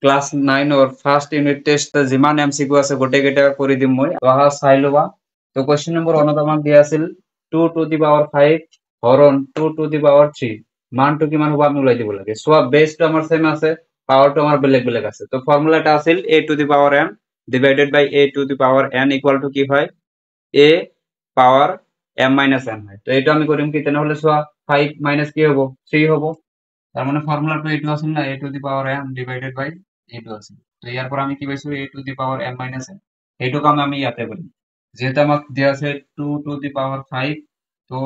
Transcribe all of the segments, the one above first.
Class 9 or first unit test যিমান MCQ আছে গোটেইকেইটা কৰি দিম মই অহা চাই ল'বা। তো কোৱেশ্চন নম্বৰ 1 আমাক দিয়া আছিল 2 to the power 5 হৰণ 2 to the power 3 মানটো কিমান হ'ব আমি ওলাই দিব লাগে। সো বেসটো আমাৰ সেম আছে, পাৱাৰটো আমাৰ বেলেগ বেলেগ আছে। তো ফৰ্মুলাটা আছিল a to the power m divided by a to the power n equal to কি হয় a power m minus n হয়। তো এইটো আমি কৰিম কি তেনেহলে সোয়া 5 মাইনাস কি হ'ব 3 হ'ব। তার মানে ফর্মুলাটা এইটো আছিল না a to the power m divided by এইটো আছিল। তো ইয়াৰ পৰা আমি কি পাইছো a to the power m minus n, এইটো কাম আমি ইয়াতে কৰিম। যেহেতু আমাক দিয়া আছে 2 to the power 5, তো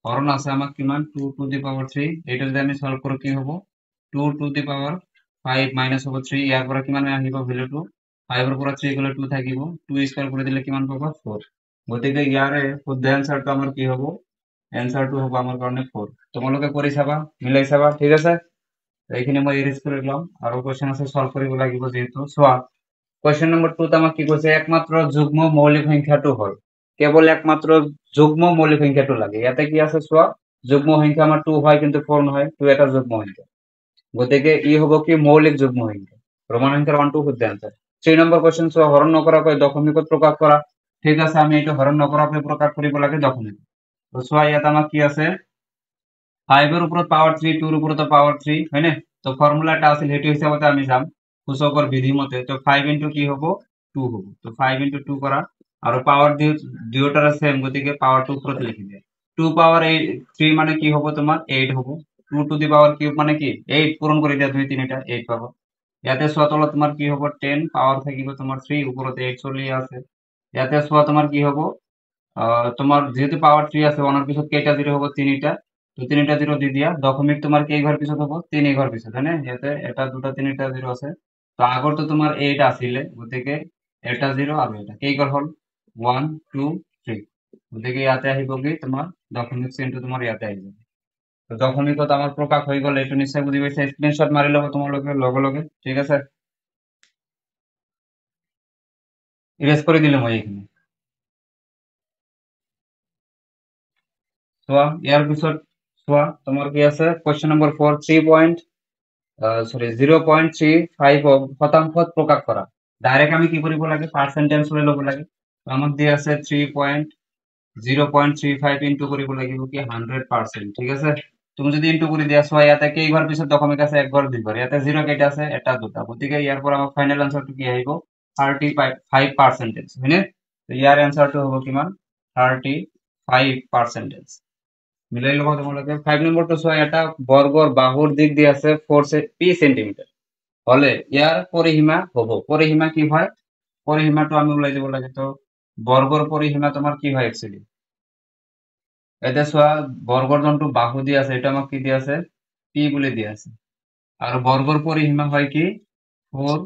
হরণ আছে আমাক কিমান 2 to the power 3, এইটো যদি আমি সলভ কৰো কি হ'ব 2 to the power 5 মাইনাস হ'ব 3, ইয়াৰ পৰা কিমান আহিব ভ্যালুটো 5 ৰ পৰা 3 গলে 2 থাকিব, 2 স্কয়াৰ কৰি দিলে কিমান পাবা 4। গতিকে ইয়াৰে শুদ্ধ এনসাৰটো আমাৰ কি হ'ব, এনসাৰটো হ'ব আমাৰ কাৰণে 4। তোমালোকে কৰি চাবা মিলাই চাবা ঠিক আছে। এইখিনি মই ইৰেজ কৰি লম আৰু কোৱেশ্চন আছে সলভ কৰিব লাগিব যেহেতু। সোয়া কোৱেশ্চন নম্বৰ 2 আমাক কি কৈছে একমাত্ৰ যুগ্ম মৌলিক সংখ্যাটো হয়, কেৱল একমাত্ৰ যুগ্ম মৌলিক সংখ্যাটো লাগে। ইয়াতে কি আছে সোয়া যুগ্ম সংখ্যা আমাৰ 2 হয় কিন্তু 4 নহয়, 2 এটা যুগ্ম সংখ্যা, গতিকে ই হ'ব কি মৌলিক যুগ্ম সংখ্যা। ৰোমান সংখ্যাৰ 1 2 শুদ্ধ আনসাৰ। 3 নম্বৰ কোৱেশ্চন সোয়া হৰণ নকৰাকৈ দশমিকত প্ৰকাশ কৰা। ঠিক আছে আমি এইটো হৰণ নকৰাকৈ প্ৰকাশ কৰিব লাগে দশমিক। তো সোয়া ইয়াত আমাক কি আছে 5 এর উপর পাওয়ার 3 2 এর উপর তো পাওয়ার 3 হয় না। তো ফর্মুলাটা আছে হেতু হিসাবে আমি যাম সূচকৰ বিধি মতে। তো 5 ইনটু কি হ'ব 2 হ'ব। তো 5 ইনটু 2 করা আৰু পাওয়াৰ দুয়োটাৰ সেম, গতিকে পাওয়াৰটো ওপৰত লিখি দিয়া। 2 পাওয়াৰ 3 মানে কি হ'ব তোমাৰ 8 হ'ব। 2 টু দি পাওয়াৰ কিউব মানে কি 8 পূৰণ কৰি দিয়া 2 3টা 8 পাবা। ইয়াতে সোয়া তলত তোমাৰ কি হ'ব 10 পাওয়াৰ থাকিব তোমাৰ 3 ওপৰত 8 চলি আছে। ইয়াতে সোয়া তোমাৰ কি হ'ব তোমার যেহেতু পাওয়ার 3 আছে 1 এর পিছত কেইটা 0 হ'ব 3টা। তো 3টা 0 দি দিয়া দশমিক তোমার কেই ঘর পিছত হ'ব 3 ঘর পিছত হয় না। ইয়াতে এটা দুটা 3টা 0 আছে। তো আগৰ তো তোমাৰ 8 আছিলে, গতিকে এটা 0 আৰু এটা কেই ঘৰ হ'ল 1 2 3, গতিকে ইয়াতে আহিব কি তোমাৰ দশমিক চিহ্নটো তোমাৰ ইয়াতে আহিব। তো দশমিকত আমাৰ প্ৰকাশ হৈ গ'ল, এইটো নিশ্চয় বুজি পাইছা। স্ক্ৰিনশ্বট মাৰি ল'ব তোমালোকে লগে লগে ঠিক আছে। ইৰেজ কৰি দিলো মই এইখিনি। চোৱা ইয়াৰ পিছত চোৱা তোমাৰ কি আছে কোৱেশ্চন নম্বৰ 4 0.35 শতাংশত প্ৰকাশ কৰা। ডাইৰেক্ট আমি কি কৰিব লাগে পার্সেন্টেজ লৈ ল'ব লাগে। তো আমাক দিয়া আছে 0.35 ইনটু কৰিব লাগিব কি 100%, ঠিক আছে। তুমি যদি ইনটু কৰি দিয়া চোৱা ইয়াতে কেই ঘৰ পিছত দশমিক আছে 1 ঘৰ 2 ঘৰ, ইয়াতে 0 কেইটা আছে এটা দুটা, গতিকে ইয়াৰ পৰা আমাৰ ফাইনাল আনসাৰটো কি আহিব 35%, হয়নে। তো ইয়াৰ আনসাৰটো হ'ব কিমান 35%। মিলাই ল'ব তোমালোকে। 5 নম্বৰটো চোৱা এটা বৰ্গৰ বাহুৰ দিক দি আছে 4 সেন্টিমিটাৰ হলে ইয়াৰ পৰিসীমা হ'ব, পৰিসীমা কি হয় পৰিসীমাটো আমি ওলাই দিব লাগে। তো বৰ্গৰ পৰিসীমা তোমাৰ কি হয় একচুয়ালি এটা চোৱা বৰ্গৰ যোনটো বাহু দি আছে এটা আমাক কি দি আছে পি বুলি দি আছে, আৰু বৰ্গৰ পৰিসীমা হয় কি 4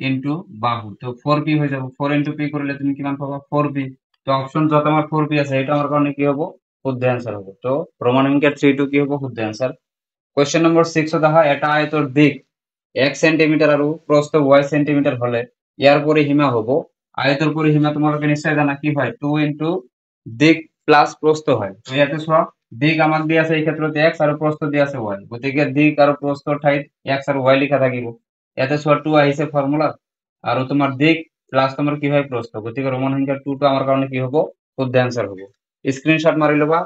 ইনটু বাহু। তো 4p হৈ যাব, 4 ইনটু p কৰিলে তুমি কিমান পাবা 4p। তো অপশন যত আমার 4p আছে এটা আমার কারণে কি হবো শুদ্ধ অ্যান্সার হবে। তো রোমান সংখ্যা 3 কি হবো শুদ্ধ অ্যান্সার। কোয়েশ্চেন নম্বর 6 দেখা এটা আয়তর দিক 1 সেন্টিমিটার আর প্রস্থ y সেন্টিমিটার হলে ইয়ার পরিসীমা হবো, আয়তর পরিসীমা তোমালোকে নিশ্চয় জানা কি হয় 2 ইনটু দিক প্লাস প্রস্থ হয়। তো ইয়াতে চোৱা দিক আমাক দিয়া আছে এই ক্ষেত্ৰত x আৰু প্ৰস্থ দিয়া আছে y, গতিকে দিক আৰু প্ৰস্থৰ ঠাইত x আৰু y লিখা থাকিব। ইয়াতে চোৱা 2 আহিছে ফৰ্মুলা আৰু তোমাৰ দিক প্লাস তোমাৰ কি হয় প্রস্থ, গতিকে রোমান সংখ্যা 2 টো আমার কারণে কি হবো শুদ্ধ অ্যান্সার হবো। স্ক্রিনশট মারি লবা।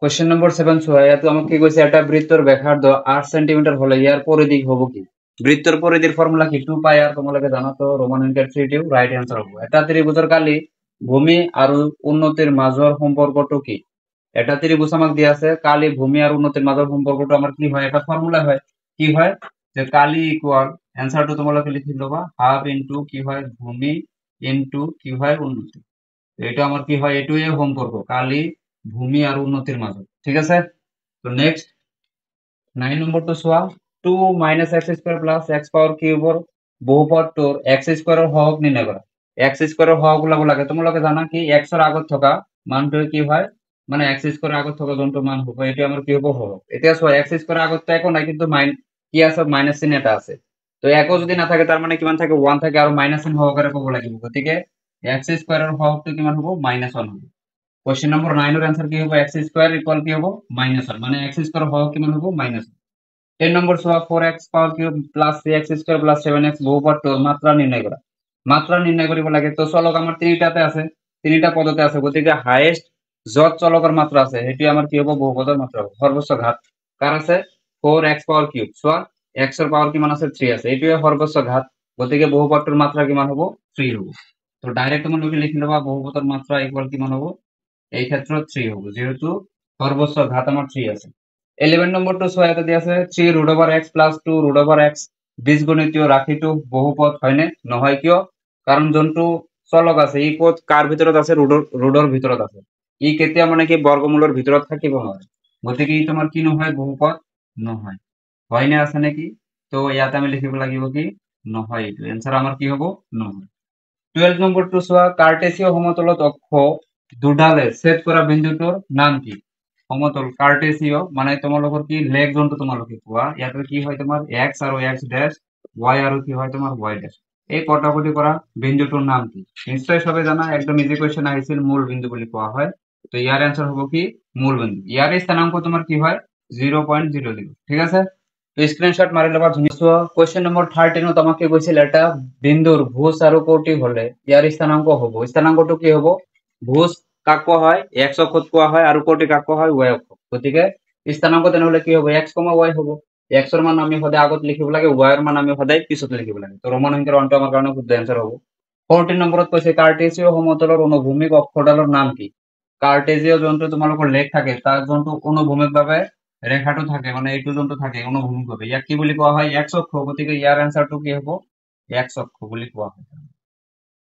কোয়েশ্চেন নম্বর 7 চোৱা ইয়াতে আমাক কি কৈছে এটা বৃত্তৰ ব্যাসার্ধ 8 সেন্টিমিটার হলে ইয়ার পরিধি হবো কি। বৃত্তর পরিধির ফর্মুলা কি 2 পাই আর তোমালোকে জানো। তো রোমান সংখ্যা 3 টিও রাইট অ্যান্সার হবো। এটা ত্ৰিভুজৰ কালি ভূমি আৰু উন্নতিৰ মাজৰ সম্পৰ্কটো কি। এটা ত্ৰিভুজ আমাক দিয়া আছে কালি ভূমি আৰ উন্নতিৰ মাজৰ সম্পর্কটো আমার কি হয় এটা ফর্মুলা হয় কি হয় যে কালি ইকুয়াল অ্যান্সারটো তোমালোকে লিখি লবা হাফ ইনটু কি হয় ভূমি ইনটু কি হয় উন্নতি। এটা আমার কি হয় এটুই সম্পর্ক কালি ভূমি আর উন্নতির মাজত, ঠিক আছে। তো নেক্সট 9 নম্বরটো চোৱা 2 minus x square plus x power কিউবৰ বহুপদটোৰ এক্স স্কোয়াৰৰ হওক নিৰ্ণয় কৰা। এক্স স্কোয়াৰৰ হওক ওলাব লাগে, তোমালোকে জানা কি এক্স ৰ আগত থকা মানটো কি হয় মানে এক্স স্কোয়াৰৰ আগত থকা যোনটো মান হ'ব এইটো আমাৰ কি হ'ব হওক। এতিয়া চোৱা এক্স স্কোয়াৰৰ আগত তো একো নাই কিন্তু কি আছে মাইনাস চিহ্ন এটা আছে। তো একো যদি না থাকে তার মানে কিমান থাকে 1 থাকে আৰু মাইনাস চিহ্ন সহকাৰে ক'ব লাগিব, গতিকে এক্স স্কোয়াৰৰ হওকটো কিমান হ'ব -1 হ'ব। কোয়েশ্চন নম্বর 9 এর आंसर কি হবে x স্কয়ার ইকুয়াল কি হবে -1, মানে x স্কয়ার হওক কিমান হবে -1। 10 নম্বৰ চোৱা 4x power cube plus 3x square plus 7x বহুপদটোৰ মাত্ৰা নিৰ্ণয় কৰা। মাত্ৰা নিৰ্ণয় কৰিব লাগে। তো চলক আমাৰ তিনিটাতে আছে, তিনিটা পদতে আছে, গতিকে হাইয়েষ্ট যত চলকৰ মাত্ৰা আছে সেইটো আমাৰ কি হ'ব, বহুপদৰ মাত্ৰা হ'ব। সৰ্বোচ্চ ঘাত কাৰ আছে, 4x পাৱাৰ কিউব। চোৱা x ৰ পাৱাৰ কিমান আছে, 3 আছে, এইটোৱে সৰ্বোচ্চ ঘাত, গতিকে বহুপদটোৰ মাত্ৰা কিমান হ'ব, 3 হ'ব। তো ডাইৰেক্ট তোমালোকে লিখি ল'বা বহুপদৰ মাত্ৰা ইকুয়াল কিমান হ'ব, এই ক্ষেত্ৰত 3 হ'ব, যেহেতু সৰ্বোচ্চ ঘাত আমাৰ 3 আছে। 11 নম্বৰটো চোৱা এটা দিয়া আছে 3 root over x plus 2 root over x বীজগণিতীয় ৰাশিটো বহুপদ হয়নে নহয়, কিয়, কাৰণ যোনটো চলক আছে ই পদ কাৰ ভিতৰত আছে, ৰুটৰ ভিতৰত আছে, ই কেতিয়া মানে কি বৰ্গমূলৰ ভিতৰত থাকিব নোৱাৰে, গতিকে ই তোমাৰ কি নহয়, বহুপদ নহয়। হয়নে আছে নেকি, তো ইয়াতে আমি লিখিব লাগিব কি নহয়, এইটো এনসার আমাৰ কি হ'ব, নহয়। 12 নম্বৰটো চোৱা কাৰ্টেসীয় সমতলত অক্ষ দুডালে ছেদ কৰা বিন্দুটোৰ নাম কি। সমতল কাৰ্টেসীয় মানে তোমালোকৰ কি লেগ যোনটো তোমালোকে পোৱা, ইয়াতে কি হয় তোমাৰ x আৰু x ড্যাশ y আৰু কি হয় তোমাৰ y ড্যাশ, এই কটাকটি কৰা বিন্দুটোৰ নাম কি। নিশ্চয় সবে জানা, একদম ইজি কোয়েশ্চন আহিছিল, মূল বিন্দু বুলি কোৱা হয়। তো ইয়াৰ आंसर হ'ব কি মূল বিন্দু। ইয়াৰ স্থানাঙ্ক তোমাৰ কি হয় 0.00, ঠিক আছে। তো স্ক্ৰিনশট মাৰি লবা ধুনীয়া। কোয়েশ্চন নম্বৰ 13 তোমাকে কৈছিল এটা বিন্দুৰ ভুজ আৰু কোটি হলে ইয়াৰ স্থানাঙ্ক হ'ব, স্থানাঙ্কটো কি হ'ব, ভুজ কাক কোৱা হয়, x অক্ষত কোৱা হয়, আৰু কোটি কাক কোৱা হয়, y অক্ষ, গতিকে স্থানাঙ্ক তেনেহলে কি হ'ব, x, y হ'ব। x ৰ মান আমি সদায় আগত লিখিব লাগে, y ৰ মান আমি সদায় পিছত লিখিব লাগে। তো ৰোমান সংখ্যাৰ অন্ত আমাৰ কাৰণে শুদ্ধ आंसर হ'ব। 14 নম্বৰত কৈছে কাৰ্টেসীয় সমতলৰ অনুভূমিক অক্ষডালৰ নাম কি। কাৰ্টেসীয় যোনটো তোমালোকৰ লেখ থাকে তাৰ যোনটো অনুভূমিক ভাৱে ৰেখাটো থাকে, মানে এইটো যোনটো থাকে অনুভূমিক ভাৱে, ইয়াক কি বুলি কোৱা হয়, x অক্ষ, গতিকে ইয়াৰ आंसरটো কি হ'ব, x অক্ষ বুলি কোৱা হয়,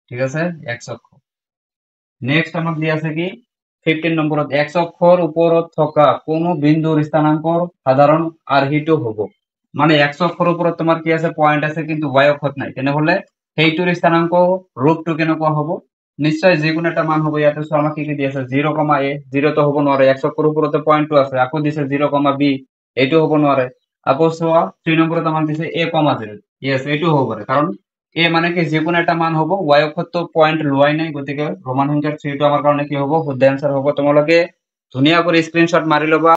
ঠিক আছে, x অক্ষ। নেক্সট আমাক দিয়া আছে কি 15 নম্বৰত x অক্ষৰ ওপৰত থকা কোনো বিন্দুৰ স্থানাঙ্কৰ সাধাৰণ আৰ্হিটো হ'ব, মানে x অক্ষৰ ওপৰত তোমাৰ কি আছে, পয়েন্ট আছে, কিন্তু y অক্ষত নাই, তেনেহলে সেইটোৰ স্থানাঙ্ক ৰূপটো কেনেকুৱা হ'ব, নিশ্চয় যিকোনো এটা মান হ'ব। ইয়াতে চোৱা আমাক কি দি আছে 0,a, 0 তো হ'ব নোৱাৰে, x অক্ষৰ ওপৰতে পয়েন্টটো আছে, আকৌ দিছে 0,b, এইটো হ'ব নোৱাৰে। আকৌ চোৱা 3 নম্বৰত আমাক দিছে a,0, ইয়েস এইটো হ'ব পাৰে, কাৰণ এ মানে কি যিকোনো এটা মান হ'ব, y অক্ষত তো পয়েন্ট লোৱাই নাই, গতিকে ৰোমান সংখ্যাৰ 3 টো আমাৰ কাৰণে কি হ'ব, শুদ্ধ आंसर হ'ব। তোমালোকে ধুনীয়া কৰি স্ক্ৰিনশট মাৰি ল'বা।